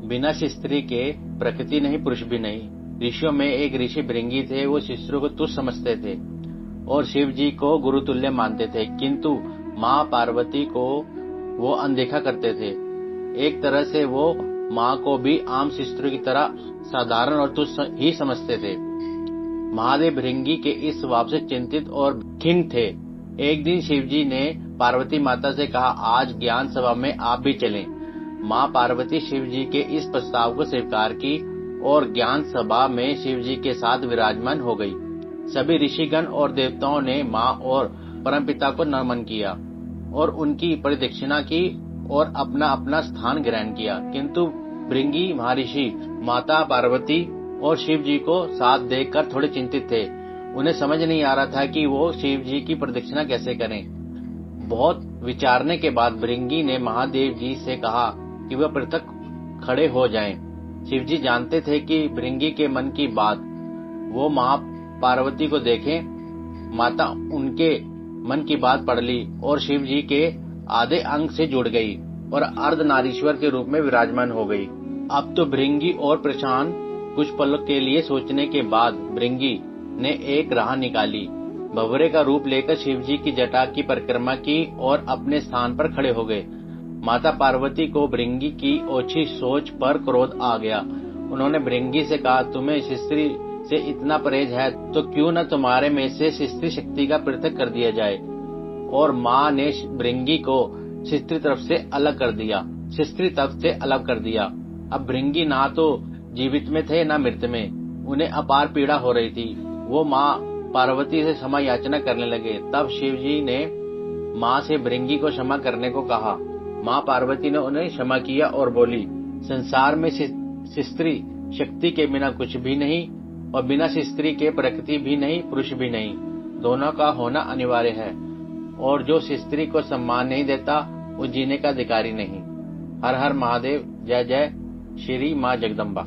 बिना स्त्री के प्रकृति नहीं, पुरुष भी नहीं। ऋषियों में एक ऋषि भृंगी थे। वो शिष्यों को तुच्छ समझते थे और शिव जी को गुरुतुल्य मानते थे, किंतु माँ पार्वती को वो अनदेखा करते थे। एक तरह से वो माँ को भी आम शिष्यों की तरह साधारण और तुच्छ ही समझते थे। महादेव भृंगी के इस स्वभाव से चिंतित और खिन्न थे। एक दिन शिवजी ने पार्वती माता से कहा, आज ज्ञान सभा में आप भी चलें। माँ पार्वती शिवजी के इस प्रस्ताव को स्वीकार की और ज्ञान सभा में शिवजी के साथ विराजमान हो गई। सभी ऋषिगण और देवताओं ने माँ और परमपिता को नमन किया और उनकी परिदक्षिणा की और अपना अपना स्थान ग्रहण किया, किंतु भृंगी महर्षि माता पार्वती और शिव जी को साथ देखकर थोड़े चिंतित थे। उन्हें समझ नहीं आ रहा था कि वो शिव जी की प्रदक्षिणा कैसे करें। बहुत विचारने के बाद भृंगी ने महादेव जी से कहा कि वह पृथक खड़े हो जाएं। शिव जी जानते थे कि भृंगी के मन की बात। वो माँ पार्वती को देखें। माता उनके मन की बात पढ़ ली और शिव जी के आधे अंग से जुड़ गई और अर्धनारीश्वर के रूप में विराजमान हो गई। अब तो भृंगी और प्रशांत कुछ पलों के लिए सोचने के बाद भृंगी ने एक राह निकाली। भंवरे का रूप लेकर शिवजी की जटा की परिक्रमा की और अपने स्थान पर खड़े हो गए। माता पार्वती को भृंगी की ओछी सोच पर क्रोध आ गया। उन्होंने भृंगी से कहा, तुम्हें स्त्री से इतना परहेज है तो क्यों न तुम्हारे में से स्त्री शक्ति का पृथक कर दिया जाए। और माँ ने भृंगी को स्त्री तरफ से अलग कर दिया, स्त्री तत्व से अलग कर दिया। अब भृंगी ना तो जीवित में थे न मृत में। उन्हें अपार पीड़ा हो रही थी। वो माँ पार्वती से क्षमा याचना करने लगे। तब शिवजी ने माँ से भृंगी को क्षमा करने को कहा। माँ पार्वती ने उन्हें क्षमा किया और बोली, संसार में स्त्री शक्ति के बिना कुछ भी नहीं और बिना स्त्री के प्रकृति भी नहीं, पुरुष भी नहीं। दोनों का होना अनिवार्य है और जो स्त्री को सम्मान नहीं देता वो जीने का अधिकारी नहीं। हर हर महादेव। जय जय श्री माँ जगदम्बा।